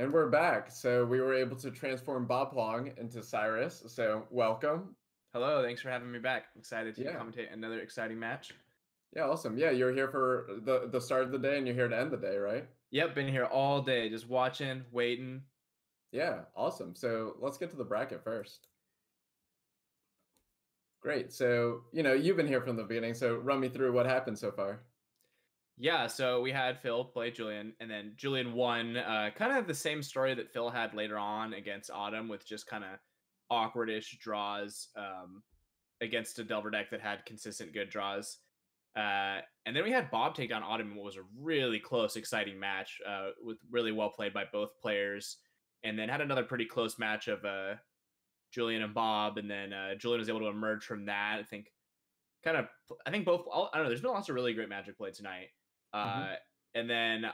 And we're back. So we were able to transform Bob Huang into Cyrus. So welcome. Hello, thanks for having me back. I'm excited to Yeah. commentate another exciting match. Yeah, awesome. Yeah, you're here for the start of the day and you're here to end the day, right? Yep, been here all day, just watching, waiting. Yeah, awesome. So let's get to the bracket first. Great. So, you've been here from the beginning, so run me through what happened so far. Yeah, so we had Phil play Julian, and then Julian won. Kind of the same story that Phil had later on against Autumn, with just kind of awkwardish draws against a Delver deck that had consistent good draws. And then we had Bob take down Autumn in what was a really close, exciting match with really well played by both players. And then had another pretty close match of Julian and Bob, and then Julian was able to emerge from that. I think both. I don't know. There's been lots of really great Magic play tonight. And then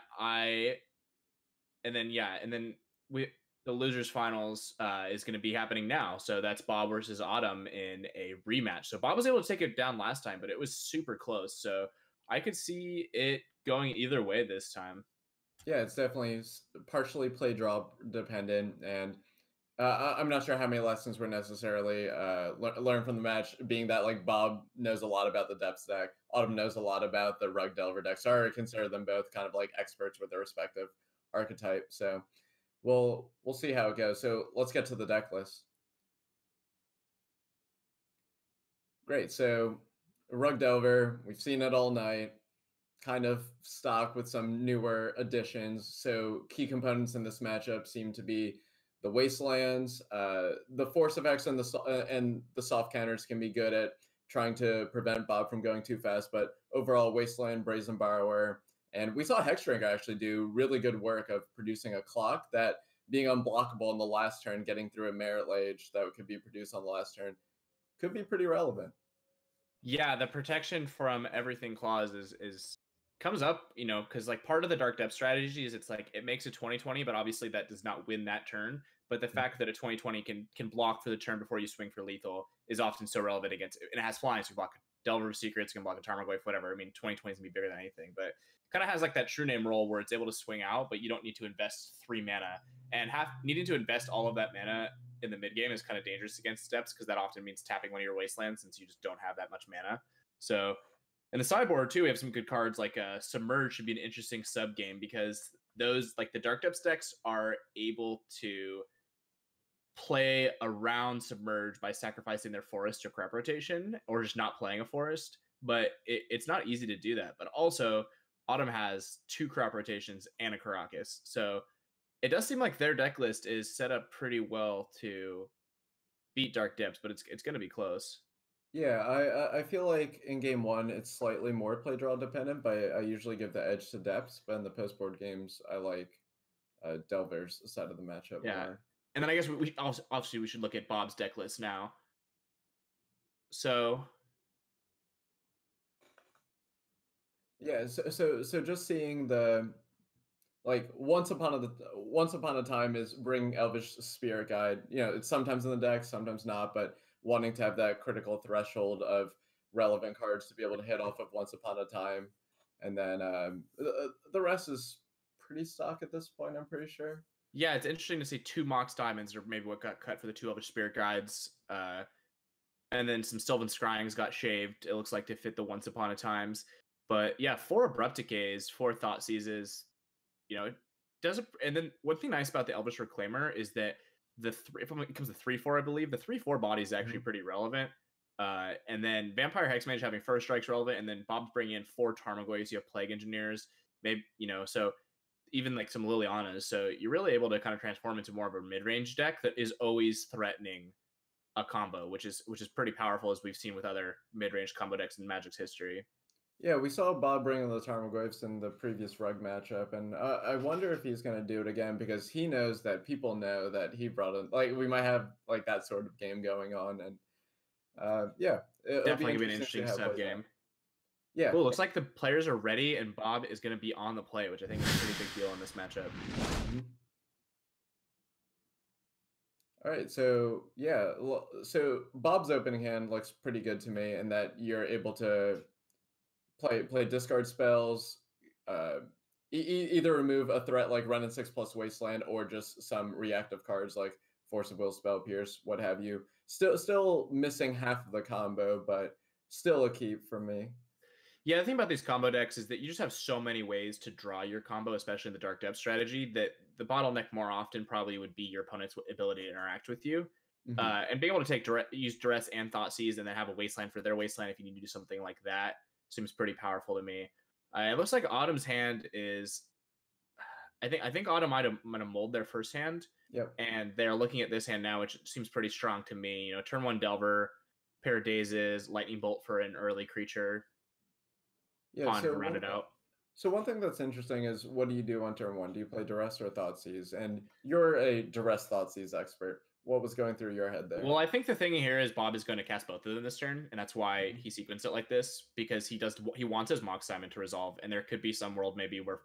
the losers finals is going to be happening now. So that's Bob versus Autumn in a rematch. So Bob was able to take it down last time, but it was super close. So I could see it going either way this time. Yeah, it's definitely partially play draw dependent, and I'm not sure how many lessons were necessarily learned from the match, being that like Bob knows a lot about the depths deck, Autumn knows a lot about the Rug Delver deck. So I consider them both kind of like experts with their respective archetype. So we'll see how it goes. So let's get to the deck list. Great. So Rug Delver, we've seen it all night. Kind of stock with some newer additions. So key components in this matchup seem to be the Wastelands. The Force effects and the soft counters can be good at trying to prevent Bob from going too fast. But overall, Wasteland, Brazen Borrower, and we saw Hexdrinker actually do really good work of producing a clock that being unblockable in the last turn, getting through a Merit Lage that could be produced on the last turn, could be pretty relevant. Yeah, the protection from everything clause is comes up, because like part of the Dark Depth strategy is it's like it makes a 20/20, but obviously that does not win that turn. But the fact that a 20/20 can block for the turn before you swing for lethal is often so relevant against, and it has flying, so you block Delver of Secrets, you can block a Tarmogoyf, whatever. I mean, 20/20 is gonna be bigger than anything, but kind of has like that true name role where it's able to swing out, but you don't need to invest 3 mana. And needing to invest all of that mana in the mid game is kind of dangerous against steps, because that often means tapping one of your wastelands since you just don't have that much mana. So in the sideboard too, we have some good cards like Submerge should be an interesting sub game, because those like the Dark Depths decks are able to play around Submerge by sacrificing their forest to crop rotation or just not playing a forest. But it's not easy to do that. But also, Autumn has 2 crop rotations and a Karakas, so it does seem like their deck list is set up pretty well to beat Dark Depths, but it's going to be close. Yeah, I feel like in game 1 it's slightly more play draw dependent, but I usually give the edge to depths. But in the post board games, I like Delver's side of the matchup more. And then I guess obviously we should look at Bob's deck list now. So yeah, so just seeing the like once upon a time is bring Elvish Spirit Guide. It's sometimes in the deck, sometimes not, but wanting to have that critical threshold of relevant cards to be able to hit off of once upon a time. And then the rest is pretty stock at this point, I'm pretty sure. Yeah, it's interesting to see 2 Mox Diamonds, or maybe what got cut for the 2 Elvish Spirit Guides. And then some Sylvan Scryings got shaved, it looks like, to fit the once upon a times. But yeah, 4 Abrupt Decays, 4 Thought Seizes. It does. And then one thing nice about the Elvish Reclaimer is that if it comes to 3/4, I believe the 3/4 body is actually pretty relevant. And then Vampire Hexmage having first strike's relevant, and then Bob's bringing in 4 Tarmogoyfs. You have Plague Engineers, maybe so even like some Lilianas. So you're really able to kind of transform into more of a mid-range deck that is always threatening a combo, which is pretty powerful, as we've seen with other mid-range combo decks in Magic's history. Yeah, we saw Bob bring in the Tarmogoyfs in the previous Rug matchup, and I wonder if he's going to do it again, because he knows that people know that he brought in, like, we might have like that sort of game going on, and yeah, definitely gonna be an interesting sub game. Yeah, cool. Looks like the players are ready, and Bob is going to be on the play, which I think is a pretty big deal in this matchup. All right, so yeah, so Bob's opening hand looks pretty good to me, in that you're able to play discard spells, either remove a threat like run in 6+ Wasteland, or just some reactive cards like Force of Will, Spell Pierce, what have you. Still missing half of the combo, but still a keep for me. Yeah, the thing about these combo decks is that you just have so many ways to draw your combo, especially in the Dark Depth strategy, that the bottleneck more often probably would be your opponent's ability to interact with you. And being able to use Duress and Thoughtseize and then have a Wasteland for their Wasteland if you need to do something like that seems pretty powerful to me. It looks like Autumn's hand is... I think Autumn might have mold their first hand. Yep. And they're looking at this hand now, which seems pretty strong to me. You know, turn 1 Delver, pair of Dazes, Lightning Bolt for an early creature. Yeah, To round it out. So one thing that's interesting is, what do you do on turn 1? Do you play Duress or Thoughtseize? And you're a Duress Thoughtseize expert. What was going through your head there? Well, I think the thing here is Bob is going to cast both of them this turn, and that's why he sequenced it like this, because he wants his Mox Diamond to resolve, and there could be some world maybe where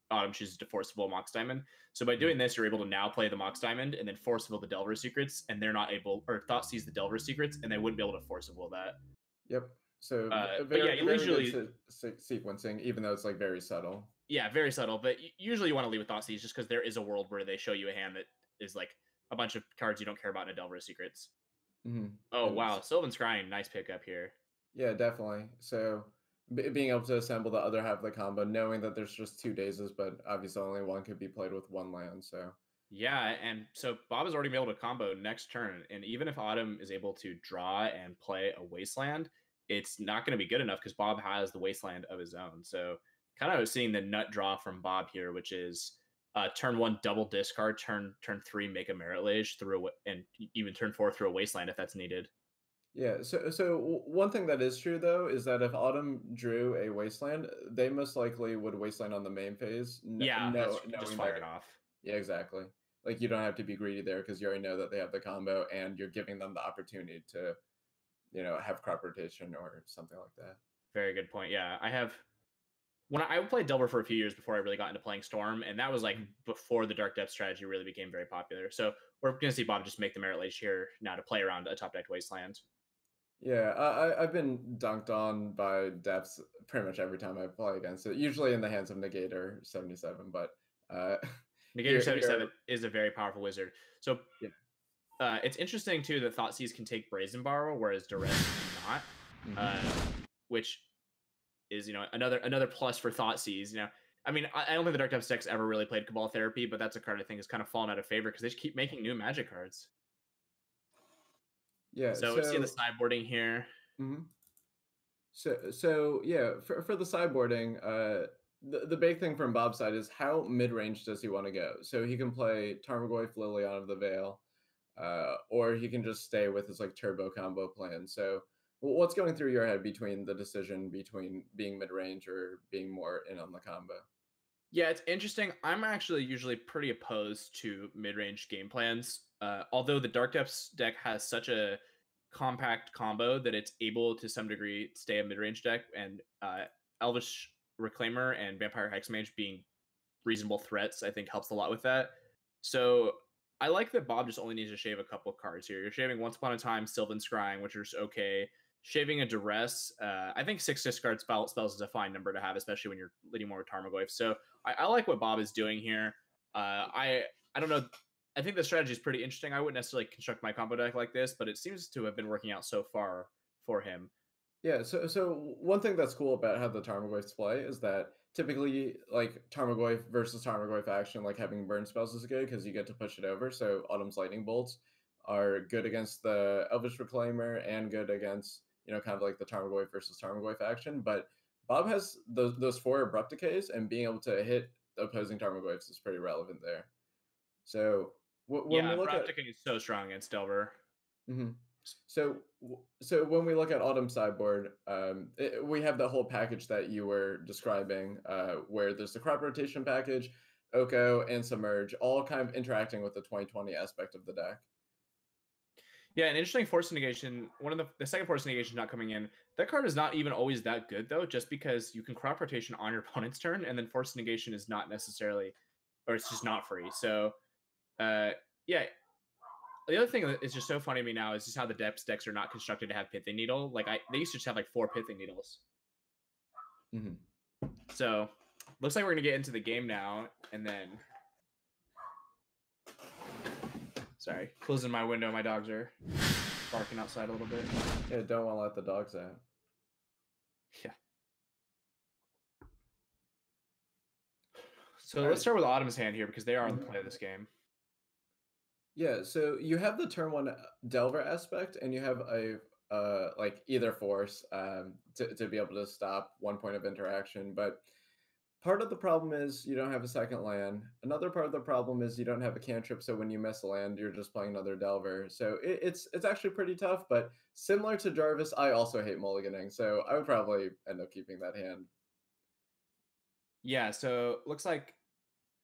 Autumn chooses to Forcible Mox Diamond. So by doing this, you're able to now play the Mox Diamond and then Forcible the Delver Secrets, and they're not able, or Thoughtseize the Delver Secrets, and they wouldn't be able to Forcible that. Yep. So but yeah, you usually sequencing, even though it's like very subtle. Yeah, very subtle. But usually you want to leave with Thoughtseize just because there is a world where they show you a hand that is like a bunch of cards you don't care about in a Delver of Secrets. Oh, and wow. Sylvan Scrying, nice pickup here. Yeah, definitely. So being able to assemble the other half of the combo, knowing that there's just 2 Dazes, but obviously only one could be played with 1 land. So yeah, and so Bob has already been able to combo next turn. And even if Autumn is able to draw and play a Wasteland, it's not going to be good enough because Bob has the Wasteland of his own. So kind of seeing the nut draw from Bob here, which is turn 1 double discard, turn 3 make a Merit Lage through and even turn 4 through a Wasteland if that's needed. Yeah, so one thing that is true though is that if Autumn drew a Wasteland, they most likely would Wasteland on the main phase. Just fire it off. Yeah, exactly. Like you don't have to be greedy there because you already know that they have the combo, and you're giving them the opportunity to, have crop rotation or something like that. Very good point. Yeah, when I played Delver for a few years before I really got into playing Storm, and that was like before the Dark Depth strategy really became very popular. So we're going to see Bob just make the Merit Lage here now to play around a top decked Wasteland. Yeah, I've been dunked on by depths pretty much every time I play against it. Usually in the hands of Negator 77, but Negator 77 is a very powerful wizard. So it's interesting too that Thoughtseize can take Brazen Borrow, whereas Duress cannot, which is another plus for Thoughtseize. I mean, I don't think the Dark Depths deck's ever really played Cabal Therapy, but that's a card I think has kind of fallen out of favor because they just keep making new Magic cards. Yeah. So we see the sideboarding here. So yeah, for the sideboarding, the big thing from Bob's side is how mid-range does he want to go? So he can play Tarmogoyf, Liliana of the Veil, or he can just stay with his like turbo combo plan. So what's going through your head between the decision between being mid-range or being more in on the combo? Yeah, it's interesting. I'm actually usually pretty opposed to mid-range game plans. Although the Dark Depths deck has such a compact combo that it's able to some degree stay a mid-range deck, and Elvish Reclaimer and Vampire Hexmage being reasonable threats, I think helps a lot with that. So I like that Bob just only needs to shave a couple cards here. You're shaving Once Upon a Time, Sylvan Scrying, which is okay. Shaving a Duress, I think 6 discard spells is a fine number to have, especially when you're leading more with Tarmogoyf. So I like what Bob is doing here. I don't know. I think the strategy is pretty interesting. I wouldn't necessarily construct my combo deck like this, but it seems to have been working out so far for him. Yeah, so one thing that's cool about how the Tarmogoyfs play is that typically, like, Tarmogoyf versus Tarmogoyf action, like having burn spells is good because you get to push it over. So Autumn's Lightning Bolts are good against the Elvish Reclaimer and good against, kind of like the Tarmogoyf versus Tarmogoyf action. But Bob has those 4 Abrupt Decays, and being able to hit the opposing Tarmogoyfs is pretty relevant there. So when we look Abrupt Decay is so strong against Delver. So when we look at Autumn sideboard, we have the whole package that you were describing, where there's the crop rotation package, Oko, and Submerge, all kind of interacting with the 2020 aspect of the deck. Yeah, an interesting Force Negation. One of the second Force Negation not coming in. That card is not even always that good though, just because you can crop rotation on your opponent's turn, and then Force Negation is not necessarily, or it's just not free. So, yeah. The other thing that is just so funny to me now is just how the depths decks are not constructed to have Pithing Needle. Like they used to just have like 4 Pithing Needles. So Looks like we're gonna get into the game now, and then. Sorry, closing my window. My dogs are barking outside a little bit. Yeah, don't want to let the dogs out. Yeah. So let's start with Autumn's hand here because they are on the play of this game. Yeah, so you have the turn 1 Delver aspect, and you have a like either force to be able to stop 1 point of interaction. But part of the problem is you don't have a second land. Another part of the problem is you don't have a cantrip, so when you miss a land, you're just playing another Delver. So it's actually pretty tough, but similar to Jarvis, I also hate mulliganing, so I would probably end up keeping that hand. Yeah, so looks like,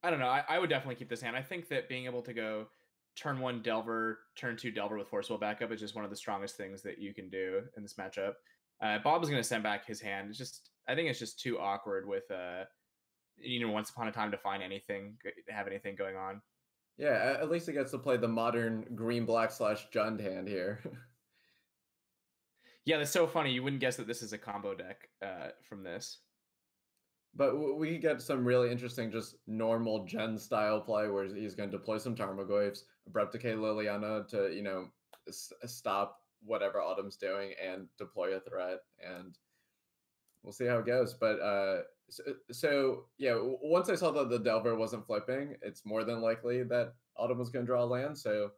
I don't know, I would definitely keep this hand. I think that being able to go turn 1 Delver, turn 2 Delver with forcible backup is just one of the strongest things that you can do in this matchup. Bob is going to send back his hand. I think it's just too awkward with once upon a time to have anything going on. Yeah, at least he gets to play the modern green-black / Jund hand here. Yeah, that's so funny. You wouldn't guess that this is a combo deck from this. But we get some really interesting, just normal Gen style play where he's going to deploy some Tarmogoyfs, Abrupt Decay Liliana to, stop whatever Autumn's doing and deploy a threat. And we'll see how it goes. But so yeah, once I saw that the Delver wasn't flipping, it's more than likely that Autumn was going to draw a land. So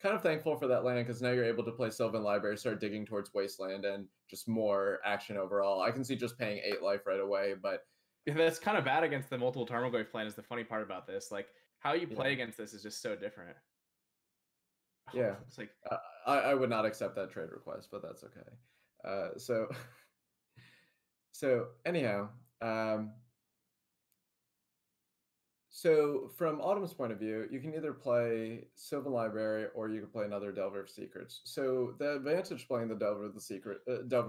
kind of thankful for that land because now you're able to play Sylvan Library, start digging towards Wasteland, and just more action overall. I can see just paying 8 life right away, but that's kind of bad against the multiple Tarmogoyf plan is the funny part about this. Like, how you play against this is just so different. Yeah. It's like I would not accept that trade request, but that's okay. So anyhow, so from Autumn's point of view, you can either play Sylvan Library or you can play another Delver of Secrets. So the advantage playing the Delver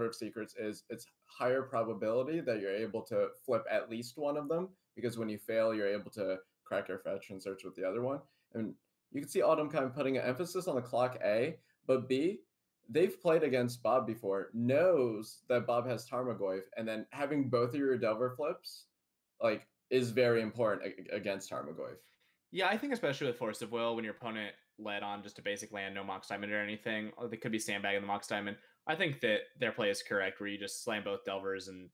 of Secrets is it's higher probability that you're able to flip at least one of them, because when you fail, you're able to crack your fetch and search with the other one. And you can see Autumn kind of putting an emphasis on the clock A, but B, they've played against Bob before, knows that Bob has Tarmogoyf, and then having both of your Delver flips, like, is very important against Tarmogoyf. Yeah, I think especially with Force of Will, when your opponent led on just a basic land, no Mox Diamond or anything, or they could be sandbagging the Mox Diamond. I think that their play is correct, where you just slam both Delvers and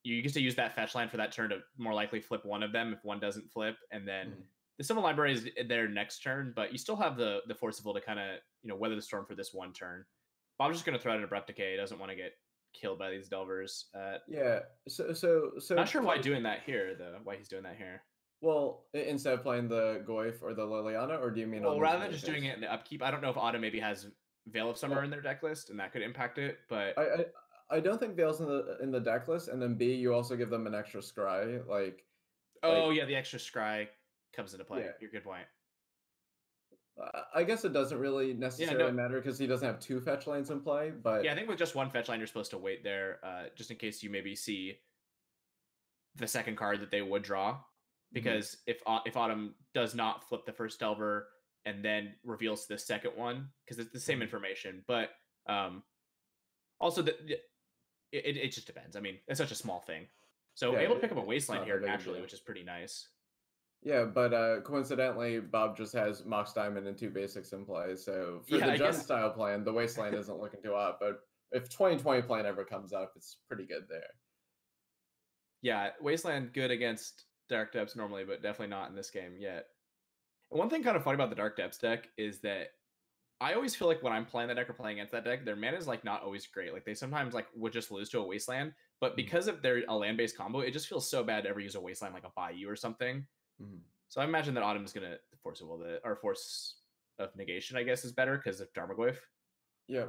you get to use that fetch line for that turn to more likely flip one of them if one doesn't flip, and then the Sylvan Library is their next turn, but you still have the Force of Will to kind of weather the storm for this one turn. Bob's just going to throw out an Abrupt Decay. He doesn't want to get killed by these Delvers. Yeah, so not sure why doing that here though. Why he's doing that here? Well, instead of playing the Goyf or the Liliana, or do you mean? Well, rather than just doing it in the upkeep, I don't know if Autumn maybe has Veil of Summer in their deck list, and that could impact it. But I don't think Veil's in the deck list, and then B, you also give them an extra scry, yeah, the extra scry comes into play. Yeah. You're good point. I guess it doesn't really necessarily matter because he doesn't have 2 fetch lanes in play, but yeah, I think with just 1 fetch line, you're supposed to wait there, just in case you maybe see the second card that they would draw. Because if Autumn does not flip the first Delver and then reveals the second one, because it's the same information, but also it just depends. I mean, it's such a small thing, so able to pick up a Wasteland here naturally, which is pretty nice. Yeah, but coincidentally, Bob just has Mox Diamond and 2 basics in play. So for the Jund style plan, the Wasteland isn't looking too hot. But if 2020 plan ever comes up, it's pretty good there. Yeah, Wasteland good against Dark Depths normally, but definitely not in this game yet. And one thing kind of funny about the Dark Depths deck is that I always feel like when I'm playing that deck or playing against that deck, their mana is like not always great. Like they sometimes like would just lose to a Wasteland, but because of their land-based combo, it just feels so bad to ever use a Wasteland like a Bayou or something. So I imagine that Autumn is going to Force of Negation, I guess, is better because of Tarmogoyf. Yeah.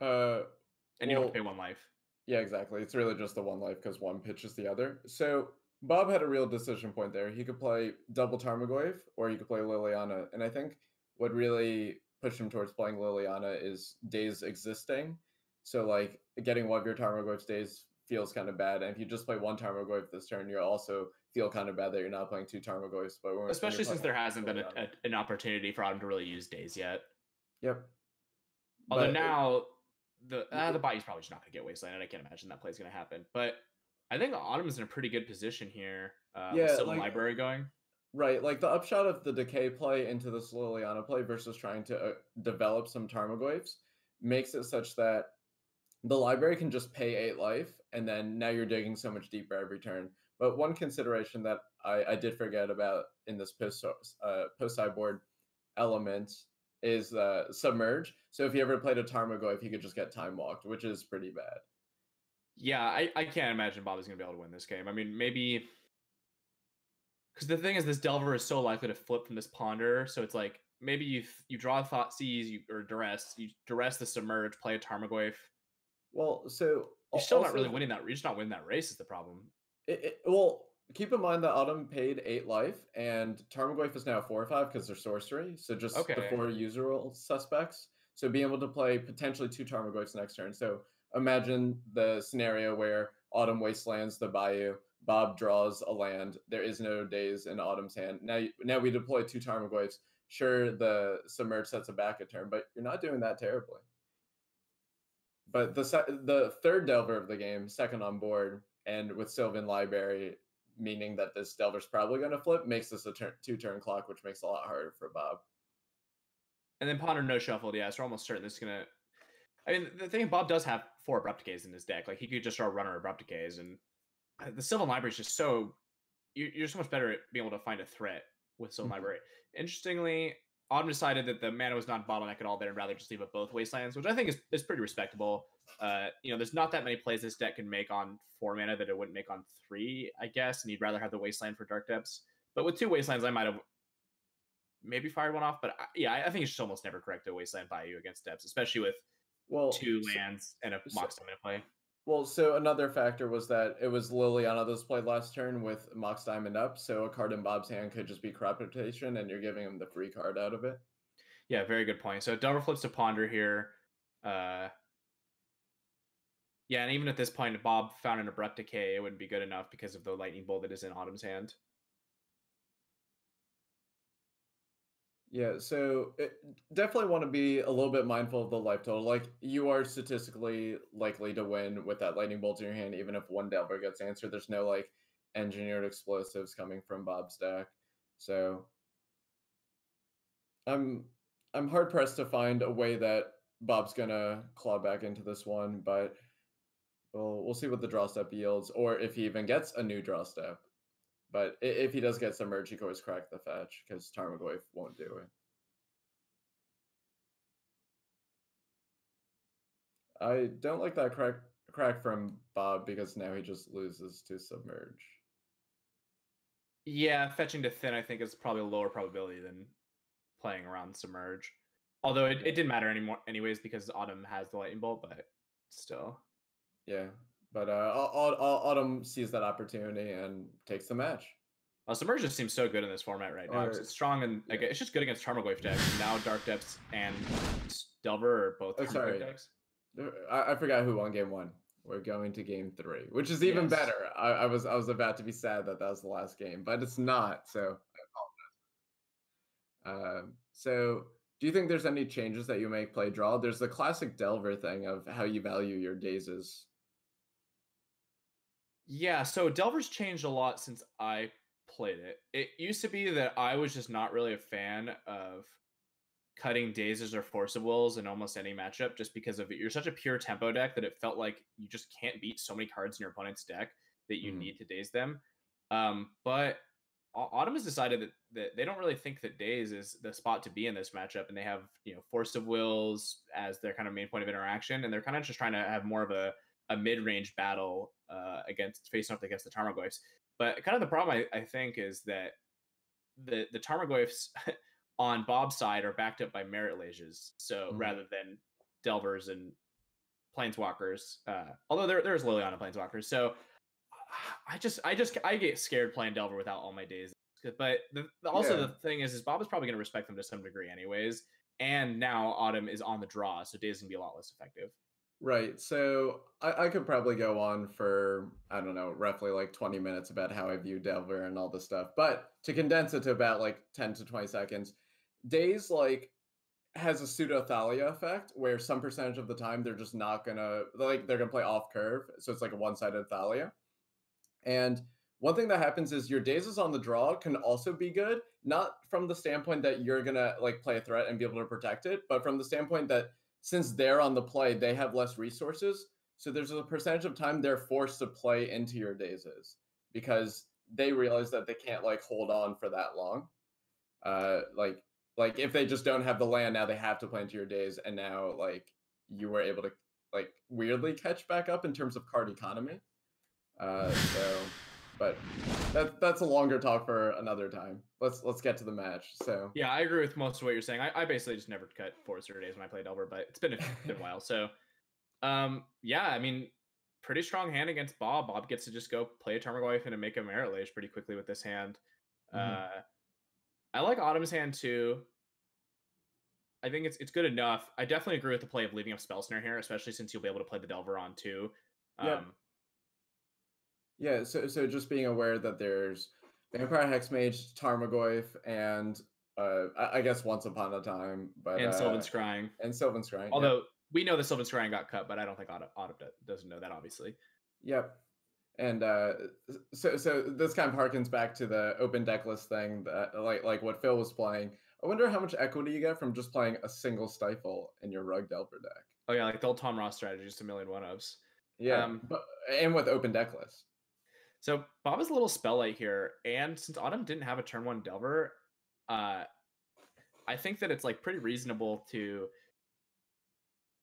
And you don't have to pay 1 life. Yeah, exactly. It's really just the 1 life because one pitches the other. So Bob had a real decision point there. He could play double Tarmogoyf or he could play Liliana. And I think what really pushed him towards playing Liliana is days existing. So like getting one of your Tarmogoyf's days feels kind of bad. And if you just play 1 Tarmogoyf this turn, you also feel kind of bad that you're not playing 2 Tarmogoyfs. But especially since there hasn't been an opportunity for Autumn to really use days yet. Yep. Although now the Bayou's probably just not going to get Wasteland, and I can't imagine that play's going to happen. But I think Autumn's in a pretty good position here with Yeah, Sylvan like Library going. right, like the upshot of the decay play into this Liliana play versus trying to develop some Tarmogoyfs makes it such that the library can just pay 8 life, and then now you're digging so much deeper every turn. But one consideration that I did forget about in this post-sideboard element is submerge. So if you ever played a Tarmogoyf, you could just get time walked, which is pretty bad. Yeah, I can't imagine Bob is going to be able to win this game. I mean, maybe because the thing is, this Delver is so likely to flip from this Ponder, so it's like maybe you draw Thoughtseize or Duress, you Duress the Submerge, play a Tarmogoyf. Well, so You're still not really winning that. You're just not winning that race is the problem. Well, keep in mind that Autumn paid 8 life, and Tarmogoyf is now 4 or 5 because they're sorcery. So just the 4 usual suspects. So being able to play potentially 2 Tarmogoyfs next turn. So imagine the scenario where Autumn wastelands the Bayou, Bob draws a land. There is no days in Autumn's hand. Now we deploy 2 Tarmogoyfs. Sure, the Submerge sets it back a turn, but you're not doing that terribly. But the third Delver of the game, second on board, and with Sylvan Library, meaning that this Delver's probably going to flip, makes this a 2-turn clock, which makes it a lot harder for Bob. And then Ponder no shuffled, yeah, so we're almost certain this is going to... I mean, the thing, Bob does have 4 Abrupt Decays in his deck. Like, he could just draw Runner Abrupt Decays, and the Sylvan Library is just so... You're so much better at being able to find a threat with Sylvan Library. Interestingly, Autumn decided that the mana was not bottleneck at all there and rather just leave it both wastelands, which I think is pretty respectable. There's not that many plays this deck can make on 4 mana that it wouldn't make on 3, I guess, and you'd rather have the wasteland for Dark Depths. But with 2 wastelands, I might have maybe fired one off, but I think it's just almost never correct to wasteland by you against depths, especially with 2 lands and a Mox Diamond play. Well, so another factor was that it was Liliana that was played last turn with Mox Diamond up, so a card in Bob's hand could just be Crop Rotation, and you're giving him the free card out of it. Yeah, very good point. So Delver flips to Ponder here. Yeah, and even at this point, if Bob found an Abrupt Decay, it wouldn't be good enough because of the Lightning Bolt that is in Autumn's hand. Yeah, so definitely want to be a little bit mindful of the life total. Like, you are statistically likely to win with that Lightning Bolt in your hand, even if one Delver gets answered. There's no, like, engineered explosives coming from Bob's deck. So I'm hard-pressed to find a way that Bob's going to claw back into this one, but we'll see what the draw step yields, or if he even gets a new draw step. But if he does get Submerged, he can always crack the fetch, because Tarmogoyf won't do it. I don't like that crack from Bob, because now he just loses to Submerge. Yeah, fetching to Thin, I think, is probably a lower probability than playing around Submerge. Although it didn't matter anymore anyways, because Autumn has the Lightning Bolt, but still. Yeah, but Autumn sees that opportunity and takes the match. Submerge just seems so good in this format right now. It's strong and it's just good against Tarmogoyf decks. Now Dark Depths and Delver are both Tarmogoyf decks. I forgot who won game 1. We're going to game 3, which is even better. I was about to be sad that was the last game, but it's not. So I apologize. So do you think there's any changes that you make play draw? There's the classic Delver thing of how you value your dazes. Yeah, so Delver's changed a lot since I played it. It used to be that I was just not really a fan of cutting dazes or Force of Wills in almost any matchup just because of it. You're such a pure tempo deck that it felt like you just can't beat so many cards in your opponent's deck that you need to daze them. But Autumn has decided that they don't really think that daze is the spot to be in this matchup, and they have Force of Wills as their kind of main point of interaction, and they're kind of just trying to have more of a mid-range battle facing up against the Tarmogoyfs. But kind of the problem I think is that the Tarmogoyfs on Bob's side are backed up by Merit Lages, so rather than Delvers and Planeswalkers, although there's Liliana Planeswalkers. So I get scared playing Delver without all my days. But the thing is Bob is probably going to respect them to some degree anyways. And now Autumn is on the draw, so days can be a lot less effective. Right. So I could probably go on for, I don't know, roughly like 20 minutes about how I view Delver and all this stuff. But to condense it to about like 10 to 20 seconds, Daze like has a pseudo Thalia effect where some percentage of the time they're just not gonna they're gonna play off curve. So it's like a one-sided Thalia. And one thing that happens is your dazes on the draw can also be good, not from the standpoint that you're gonna like play a threat and be able to protect it, but from the standpoint that since they're on the play, they have less resources. So there's a percentage of time they're forced to play into your dazes because they realize that they can't like hold on for that long. Uh, like like if they just don't have the land, now they have to play into your days, and now like you were able to like weirdly catch back up in terms of card economy. So, but that's a longer talk for another time. Let's get to the match. So yeah, I agree with most of what you're saying. I basically just never cut Forester days when I played Delver, but it's been a while. So, yeah, I mean, pretty strong hand against Bob. Bob gets to just go play a Tarmogoyf and make a Magalhaes pretty quickly with this hand. I like Autumn's hand too. I think it's good enough. I definitely agree with the play of leaving up Spell Snare here, especially since you'll be able to play the Delver on too. Yeah, so just being aware that there's Vampire Hexmage, Tarmogoyf, and I guess Once Upon a Time, but and Sylvan Scrying. And Sylvan Scrying. Although we know the Sylvan Scrying got cut, but I don't think Autumn doesn't know that, obviously. Yep. And so this kind of harkens back to the open deck list thing that like what Phil was playing. I wonder how much equity you get from just playing a single Stifle in your Rug Delver deck. Oh yeah, like the old Tom Ross strategy, just a million one-ofs. Yeah, but and with open deck list. So Bob is a little spell light here, and since Autumn didn't have a turn 1 Delver, I think that it's like pretty reasonable to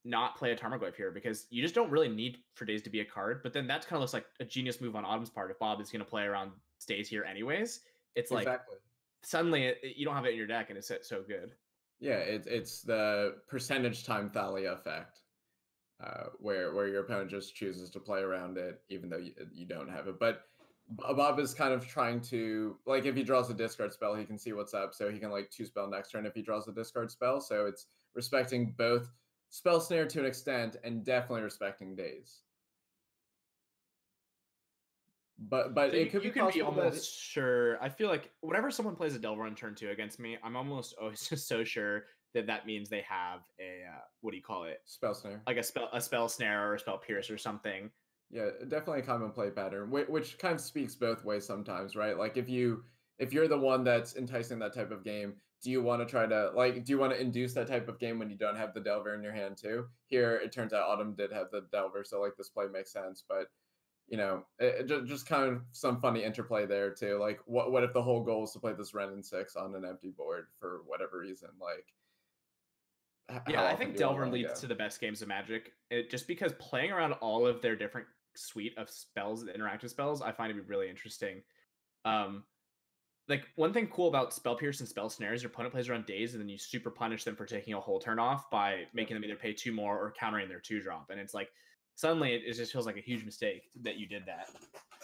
not play a Tarmogoyf here because you just don't really need for days to be a card. But then that kind of looks like a genius move on Autumn's part. If Bob is going to play around stays here anyways, it's like suddenly you don't have it in your deck and it's so good. Yeah, it's the percentage time Thalia effect. Where your opponent just chooses to play around it, even though you don't have it. But Bob is kind of trying to, like, if he draws a discard spell, he can see what's up, so he can, like, 2-spell next turn if he draws a discard spell. So it's respecting both Spell Snare to an extent, and definitely respecting days. But so it could be possible be almost sure. I feel like whenever someone plays a Delver on turn 2 against me, I'm almost always just so sure that means they have a what do you call it? Spell Snare. Like a spell snare or a spell pierce or something. Yeah, definitely a common play pattern, which kind of speaks both ways sometimes, right? Like if you're the one that's enticing that type of game, do you want to induce that type of game when you don't have the Delver in your hand too? Here, it turns out Autumn did have the Delver, so like this play makes sense, but you know, just kind of some funny interplay there too. Like what if the whole goal is to play this Ren and 6 on an empty board for whatever reason? Like, yeah, I think Delver leads to the best games of Magic. Just because playing around all of their different suite of spells, interactive spells, I find to be really interesting. Like one thing cool about Spell Pierce and Spell Snare is your opponent plays around days, and then you super punish them for taking a whole turn off by making them either pay 2 more or countering their 2-drop. And it's like suddenly it just feels like a huge mistake that you did that.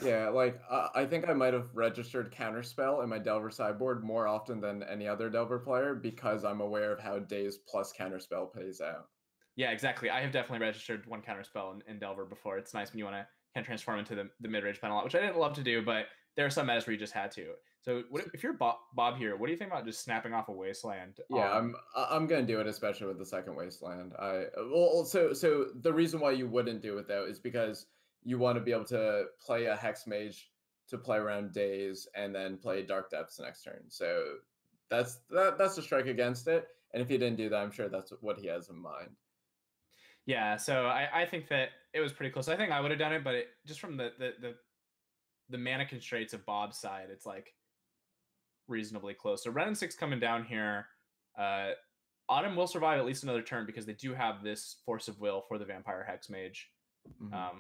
Yeah, like I think I might have registered Counterspell in my Delver sideboard more often than any other Delver player because I'm aware of how days plus Counterspell pays out. Yeah, exactly. I have definitely registered 1 Counterspell in Delver before. It's nice when you want to kind of transform into the mid-range panel, which I didn't love to do, but there are some metas where you just had to. So if you're Bob here, what do you think about just snapping off a Wasteland? Yeah, I'm gonna do it, especially with the second Wasteland. So the reason why you wouldn't do it though is because you want to be able to play a Hex Mage to play around days and then play Dark Depths next turn. So that's a strike against it. And if he didn't do that, I'm sure that's what he has in mind. Yeah, so I think that it was pretty close. I think I would have done it, but just from the mana constraints of Bob's side, it's like reasonably close. So Ren and 6 coming down here. Autumn will survive at least another turn because they do have this Force of Will for the Vampire Hex Mage. Mm-hmm.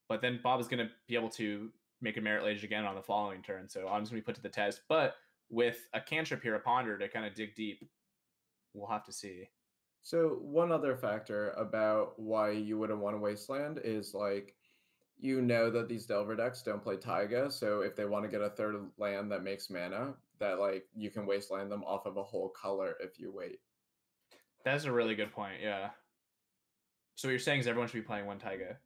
But then Bob is going to be able to make a Merit Lage again on the following turn. So Autumn's going to be put to the test. But with a cantrip here, a Ponder to kind of dig deep, we'll have to see. So one other factor about why you wouldn't want to Wasteland is like, you know that these Delver decks don't play Taiga, so if they want to get a third land that makes mana, that like you can Wasteland them off of a whole color if you wait. That's a really good point, yeah. So what you're saying is everyone should be playing 1 Taiga.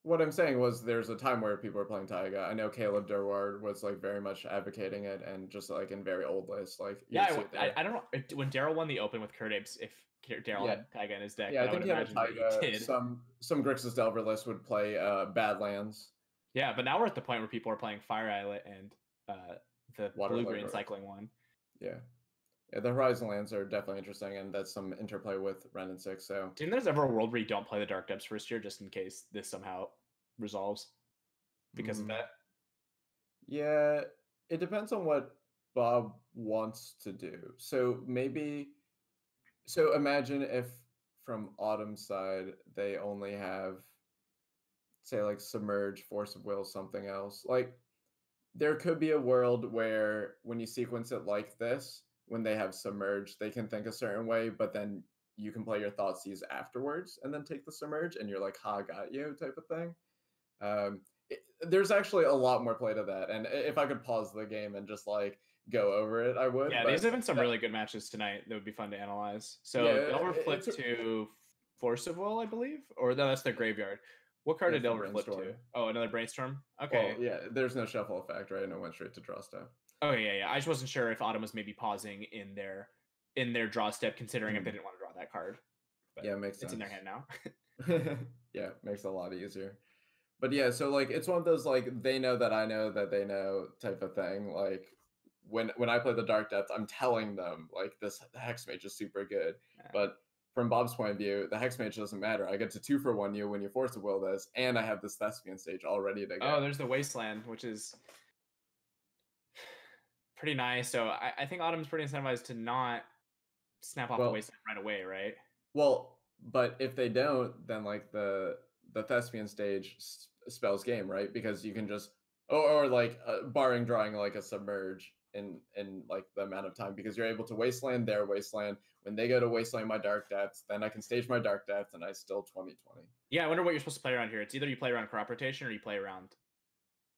What I'm saying was there's a time where people are playing Taiga. I know Caleb Durward was like very much advocating it, and just like in very old lists, like yeah, I don't know when Daryl won the Open with Kurt Apes, if Daryl had Taiga in his deck. Yeah, I think he had a Taiga. Some Grixis Delver list would play Badlands, Yeah, but now we're at the point where people are playing Fire Islet and the blue-green Library. cycling one. Yeah. Yeah, the Horizon lands are definitely interesting, and that's some interplay with Ren and 6. So, do you think there's ever a world where you don't play the Dark Depths first year just in case this somehow resolves because of that? Yeah, it depends on what Bob wants to do. So maybe, so imagine if from Autumn's side they only have, say, like Submerge, Force of Will, something else. Like there could be a world where when you sequence it like this, when they have Submerge, they can think a certain way, but then you can play your Thoughtseize afterwards and then take the Submerge, and you're like, ha, got you, type of thing. There's actually a lot more play to that, and if I could pause the game and just like go over it, I would. Yeah, but these have been some really good matches tonight that would be fun to analyze. So Yeah, Delver flipped to Force of Will, I believe, or no, that's the graveyard. What card did Delver flip to? Oh, another Brainstorm. Okay. Well, yeah, there's no shuffle effect, right? And it went straight to draw step. Oh yeah. I just wasn't sure if Autumn was maybe pausing in their draw step, considering if they didn't want to draw that card. But yeah, it makes sense. It's in their hand now. Yeah, makes it a lot easier. But yeah, so like it's one of those like they know that I know that they know type of thing. Like when I play the Dark Depth, I'm telling them like this Hex Mage is super good. Yeah. But from Bob's point of view, the Hex Mage doesn't matter. I get to 2 for 1 you when you Force of Will this, and I have this Thespian stage all ready to go. Oh, there's the Wasteland, which is pretty nice. So I think Autumn's pretty incentivized to not snap off the Wasteland right away, right? Well, but if they don't, then like the Thespian stage spells game, right? Because you can just or like barring drawing like a Submerge in like the amount of time, because you're able to Wasteland their Wasteland. When they go to Wasteland my Dark Depths, then I can stage my Dark Depths and I still 20/20. Yeah, I wonder what you're supposed to play around here. It's either you play around crop rotation or you play around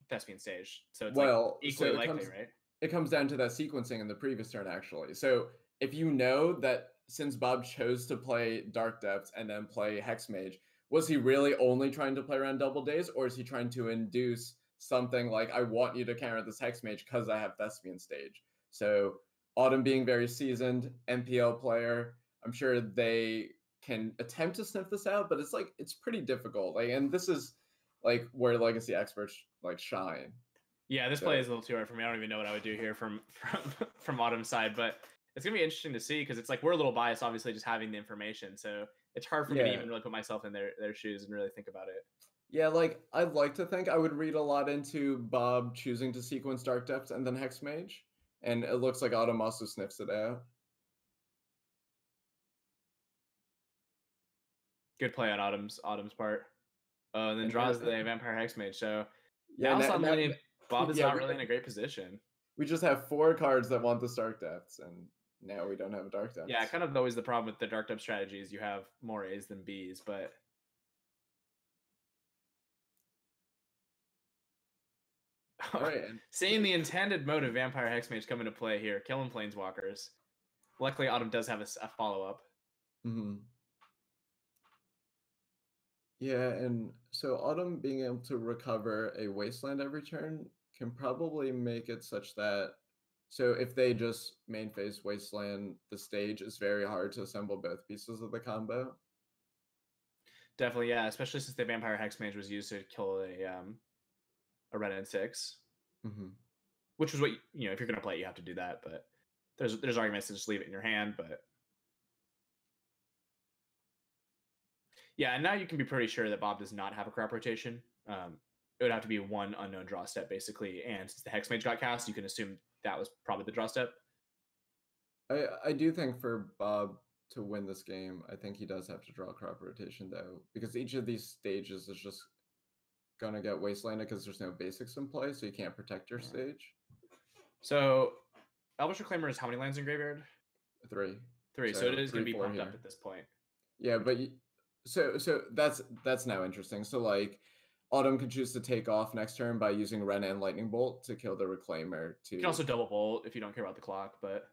Thespian stage. So it's like equally likely, right? It comes down to that sequencing in the previous turn, actually. So if you know that since Bob chose to play Dark Depths and then play Hex Mage, was he really only trying to play around Double Days, or is he trying to induce something like, I want you to counter this Hex Mage because I have Thespian stage? So Autumn being very seasoned, MPL player, I'm sure they can attempt to sniff this out, but it's like, it's pretty difficult. Like, and this is like where Legacy experts like shine. Yeah, this play is a little too hard for me. I don't even know what I would do here from Autumn's side, but it's gonna be interesting to see because it's like we're a little biased, obviously, just having the information. So it's hard for me to even really put myself in their shoes and really think about it. Yeah, like I'd like to think I would read a lot into Bob choosing to sequence Dark Depths and then Hex Mage, and it looks like Autumn also sniffs it out. Good play on Autumn's part. And then draws the Vampire Hex Mage. So yeah, now suddenly Bob is not really in a great position. We just have 4 cards that want this Dark Depths, and now we don't have a Dark Depths. Yeah, kind of always the problem with the Dark Depth strategy is you have more A's than B's, but all right. Seeing the intended mode of Vampire Hexmage come into play here, killing Planeswalkers. Luckily, Autumn does have a follow-up. Mm-hmm. Yeah, and so Autumn being able to recover a Wasteland every turn can probably make it such that, so if they just main phase Wasteland, the stage is very hard to assemble both pieces of the combo. Definitely, yeah, especially since the Vampire Hexmage was used to kill a red and 6. Mm-hmm. Which was what, if you're going to play, you have to do that, but there's arguments to just leave it in your hand, but yeah, and now you can be pretty sure that Bob does not have a crop rotation. It would have to be one unknown draw step, basically, and since the Hexmage got cast, you can assume that was probably the draw step. I do think for Bob to win this game, I think he does have to draw crop rotation, though, because each of these stages is just going to get wastelanded because there's no basics in play, so you can't protect your stage. So Elvish Reclaimer is how many lands in graveyard? 3. So it is going to be pumped up at this point. Yeah, but so that's now interesting. So like Autumn can choose to take off next turn by using Ren and Lightning Bolt to kill the Reclaimer. You can also double bolt if you don't care about the clock, but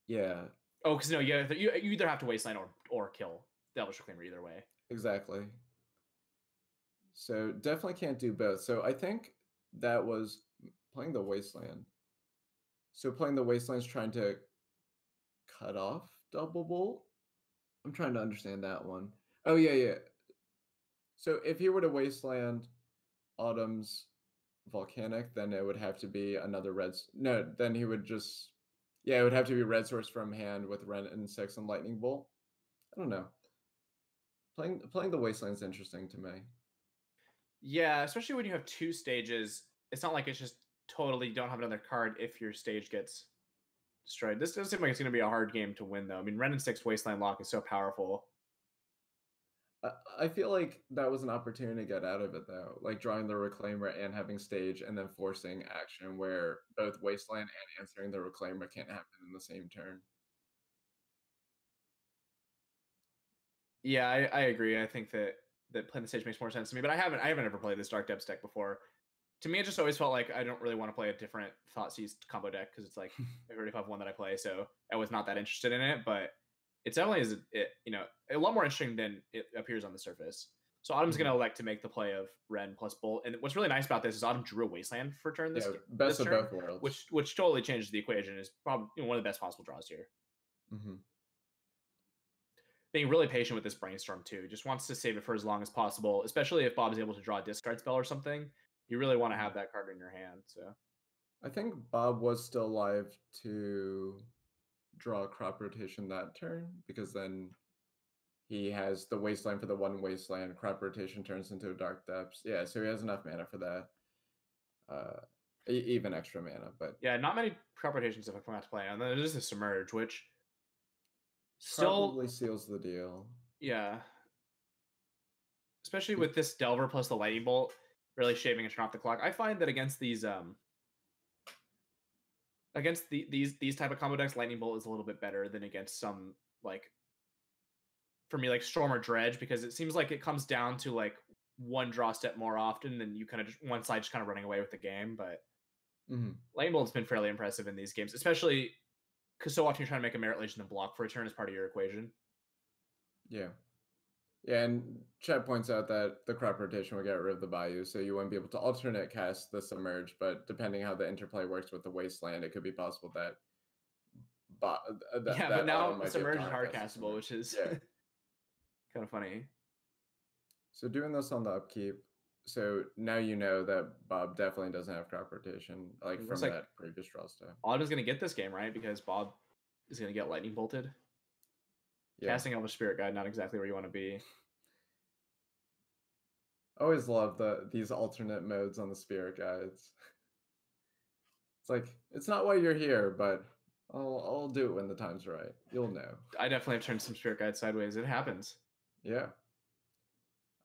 yeah. Oh, because no, you either have to wasteland or kill the Elvish Reclaimer either way. Exactly. So definitely can't do both. So I think that was playing the Wasteland. So playing the Wasteland is trying to cut off double bolt. I'm trying to understand that one. Oh yeah. So if he were to Wasteland, Autumn's volcanic, then it would have to be another red. No, then he would just. Yeah, it would have to be red source from hand with Ren and 6 and Lightning Bolt. I don't know. Playing the Wasteland's interesting to me. Yeah, especially when you have 2 stages. It's not like it's just totally don't have another card if your stage gets destroyed. This does seem like it's going to be a hard game to win, though. I mean, Ren and 6 Wasteland Lock is so powerful. I feel like that was an opportunity to get out of it, though. Like drawing the Reclaimer and having stage and then forcing action where both Wasteland and answering the Reclaimer can't happen in the same turn. Yeah, I agree. I think that playing the stage makes more sense to me, but I haven't ever played this Dark Depths deck before. To me, it just always felt like I don't really want to play a different Thoughtseize combo deck because it's like I already have one that I play, so I was not that interested in it. But it definitely is, a lot more interesting than it appears on the surface. So Autumn's going to elect to make the play of Ren plus Bolt, and what's really nice about this is Autumn drew a Wasteland for turn this. Yeah, best this of turn, both worlds, which totally changes the equation. Is probably one of the best possible draws here. Mm-hmm. Being really patient with this brainstorm too. Just wants to save it for as long as possible, especially if Bob is able to draw a discard spell or something. You really want to have that card in your hand. So I think Bob was still alive to draw a crop rotation that turn, because then he has the Wasteland for the 1 Wasteland. Crop rotation turns into a Dark Depths. Yeah, so he has enough mana for that. Even extra mana, but yeah, not many crop rotations have come out to play. And then there's a Submerge, which still probably seals the deal. Yeah, especially with this Delver plus the Lightning Bolt really shaving a turn off the clock. I find that against these these type of combo decks, Lightning Bolt is a little bit better than against some, like, for me, like Storm or Dredge, because it seems like it comes down to like one draw step more often than you kind of just one side just kind of running away with the game. But Lightning Bolt's been fairly impressive in these games, especially because so often you're trying to make a Merit Legion and block for a turn as part of your equation. Yeah. Yeah, and Chet points out that the crop rotation will get rid of the Bayou, so you won't be able to alternate cast the Submerge, but depending how the interplay works with the Wasteland, it could be possible that... but now Submerge is hard castable, which is kind of funny. So doing this on the upkeep, so now you know that Bob definitely doesn't have crop rotation, like from that previous draw step. Autumn's going to get this game, right? Because Bob is going to get lightning bolted. Yeah. Casting Elvish Spirit Guide, not exactly where you want to be. Always love these alternate modes on the Spirit Guides. It's like, it's not why you're here, but I'll do it when the time's right. You'll know. I definitely have turned some Spirit Guides sideways. It happens. Yeah.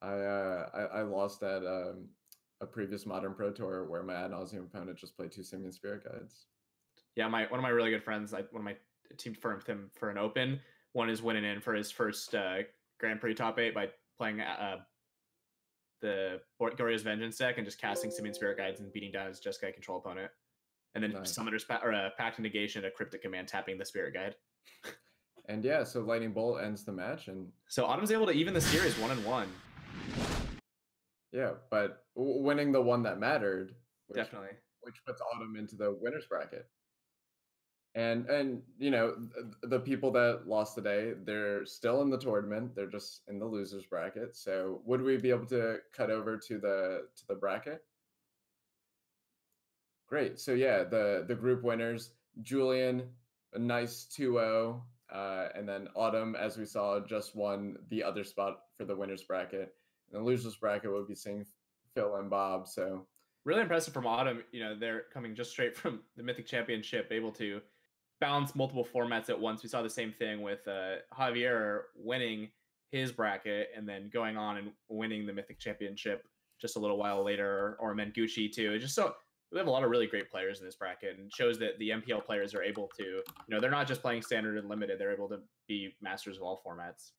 I lost at a previous Modern Pro Tour where my ad nauseum opponent just played 2 Simian Spirit Guides. Yeah, one of my really good friends, one of my teamed for him for an open. One is winning in for his first Grand Prix top 8 by playing the Gorya's Vengeance deck and just casting Simian Spirit Guides and beating down his Jeskai control opponent. And then Summoner's Pact of Negation, a Cryptic Command, tapping the Spirit Guide. And yeah, so Lightning Bolt ends the match. And so Autumn's able to even the series 1-1. Yeah, but winning the one that mattered. Definitely. Which puts Autumn into the winner's bracket. And you know, the people that lost today, they're still in the tournament. They're just in the loser's bracket. So would we be able to cut over to the bracket? Great. So yeah, the group winners, Julian, a nice 2-0. And then Autumn, as we saw, just won the other spot for the winner's bracket. And the loser's bracket would be seeing Phil and Bob. So really impressive from Autumn. You know, they're coming just straight from the Mythic Championship, able to balance multiple formats at once. We saw the same thing with Javier winning his bracket and then going on and winning the Mythic Championship just a little while later, or Mengucci too. It's just so we have a lot of really great players in this bracket, and shows that the MPL players are able to, you know, they're not just playing standard and limited, they're able to be masters of all formats.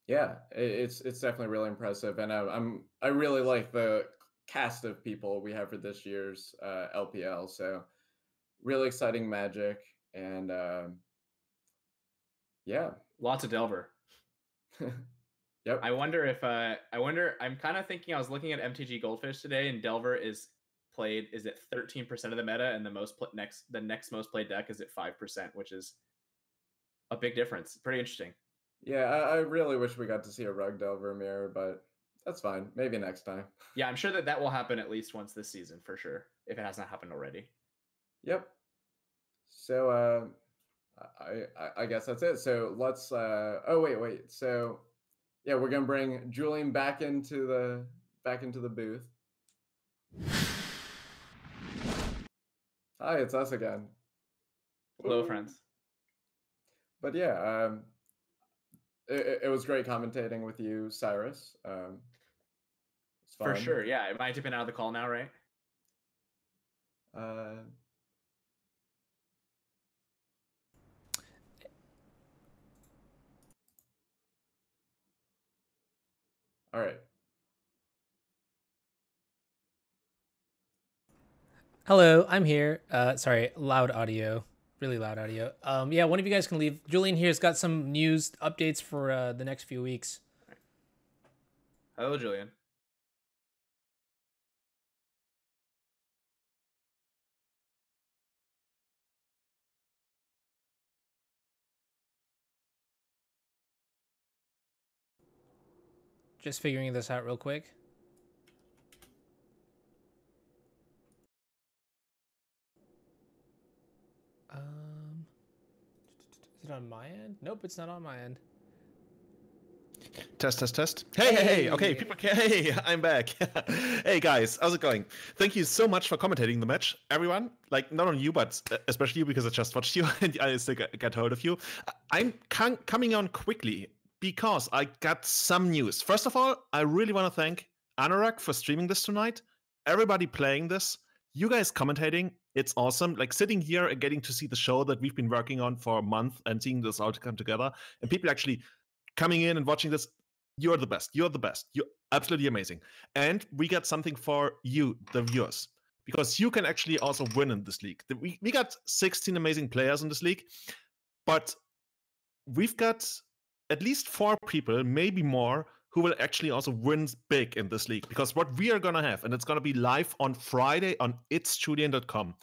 Yeah, it's definitely really impressive, and I really like the cast of people we have for this year's LPL. So really exciting Magic, and yeah, lots of Delver. Yep. I wonder. I'm kind of thinking. I was looking at MTG Goldfish today, and Delver is played is at 13% of the meta, and the next most played deck is at 5%, which is a big difference. Pretty interesting. Yeah, I really wish we got to see a Rug Delver mirror, but That's fine. Maybe next time. Yeah, I'm sure that will happen at least once this season for sure, if it has not happened already. Yep. So I guess that's it. So let's oh wait. So yeah, we're gonna bring Julian back into the booth. Hi, it's us again. Hello, friends. But yeah, it was great commentating with you, Cyrus. For sure, yeah. Am I dipping out of the call now, right? All right. Hello, I'm here. Sorry, loud audio. Really loud audio. Yeah, one of you guys can leave. Julian here's got some news updates for the next few weeks. Hello, Julian. Just figuring this out real quick. Is it on my end? Nope, it's not on my end. Test. Hey. Okay, people. Hey, I'm back. Hey guys, how's it going? Thank you so much for commentating the match, everyone. Like, not only you, but especially you, because I just watched you and I still got hold of you. I'm coming on quickly because I got some news. First of all, I really want to thank Anorak for streaming this tonight. Everybody playing this, you guys commentating, it's awesome. Like, sitting here and getting to see the show that we've been working on for a month and seeing this all come together, and people actually coming in and watching this. You're the best. You're absolutely amazing. And we got something for you, the viewers, because you can actually also win in this league. We got 16 amazing players in this league, but we've got at least 4 people, maybe more, who will actually also win big in this league. Because what we are going to have, and it's going to be live on Friday on itsjulian.com.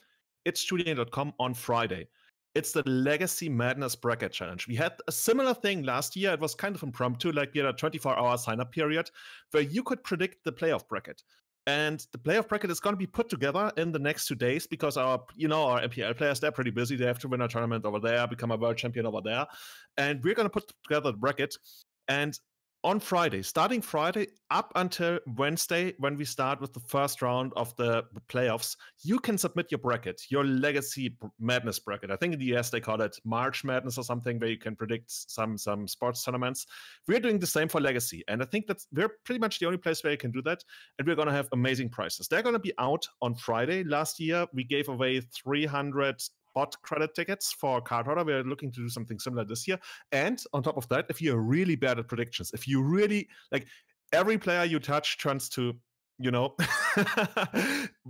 Itsjulian.com on Friday. It's the Legacy Madness Bracket Challenge. We had a similar thing last year. It was kind of impromptu, like we had a 24-hour sign-up period where you could predict the playoff bracket. And the playoff bracket is going to be put together in the next 2 days because our MPL players, they're pretty busy. They have to win a tournament over there, become a world champion over there. And we're going to put together the bracket. And on Friday, starting Friday up until Wednesday, when we start with the first round of the playoffs, you can submit your bracket, your Legacy Madness bracket. I think in the US they call it March Madness or something, where you can predict some sports tournaments. We're doing the same for Legacy, and I think we're pretty much the only place where you can do that, and we're going to have amazing prizes. They're going to be out on Friday. Last year, we gave away 300 bot credit tickets for Cardboard. We're looking to do something similar this year. And on top of that, if you're really bad at predictions, if you really, like, every player you touch turns to,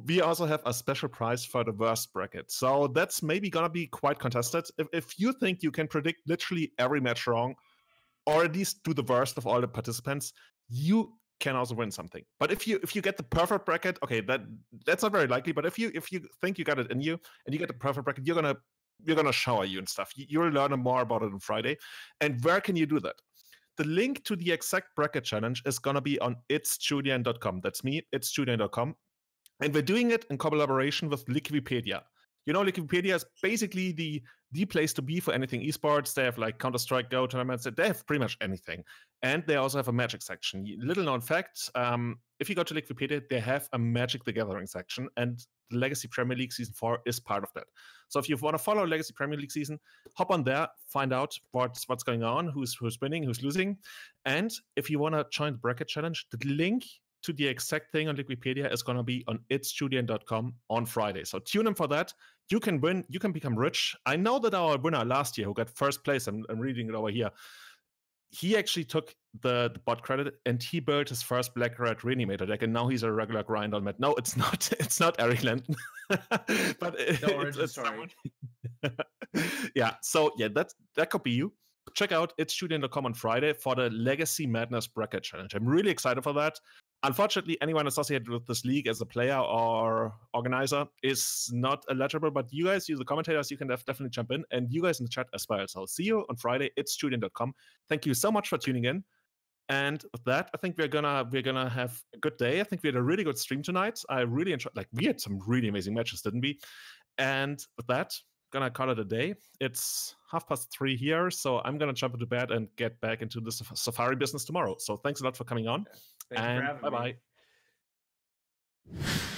we also have a special prize for the worst bracket. So that's maybe going to be quite contested. If you think you can predict literally every match wrong, or at least do the worst of all the participants, you can also win something. But if you get the perfect bracket, okay, that's not very likely. But if you think you got it in you and you get the perfect bracket, you're gonna shower you and stuff. You'll learn more about it on Friday. And where can you do that? The link to the exact bracket challenge is gonna be on itsjulian.com. That's me, itsjulian.com. And we're doing it in collaboration with Liquipedia. Liquipedia is basically the place to be for anything esports. They have like Counter-Strike, Go tournaments. They have pretty much anything. And they also have a Magic section. Little known fact, if you go to Liquipedia, they have a Magic the Gathering section, and the Legacy Premier League Season 4 is part of that. So if you want to follow Legacy Premier League Season, hop on there, find out what's going on, who's winning, who's losing. And if you want to join the bracket challenge, the link to the exact thing on Liquipedia is going to be on itsjulian.com on Friday. So tune in for that. You can win. You can become rich. I know that our winner last year, who got first place, I'm reading it over here, he actually took the bot credit and he built his first Black Red Reanimator deck, and now he's a regular grind on Met. No, it's not. It's not Eric Landon. But it's story. Yeah. So yeah, that could be you. Check out itsjulian.com on Friday for the Legacy Madness Bracket Challenge. I'm really excited for that. Unfortunately, anyone associated with this league as a player or organizer is not eligible, but you guys, the commentators, you can definitely jump in, and you guys in the chat as well. So see you on Friday. It's Julian.com. Thank you so much for tuning in. And with that, I think we're gonna have a good day. I think we had a really good stream tonight. I really enjoyed. Like, we had some really amazing matches, didn't we? And with that, gonna call it a day. It's 3:30 here, so I'm gonna jump into bed and get back into the safari business tomorrow. So thanks a lot for coming on. Thank you for having me. Bye-bye.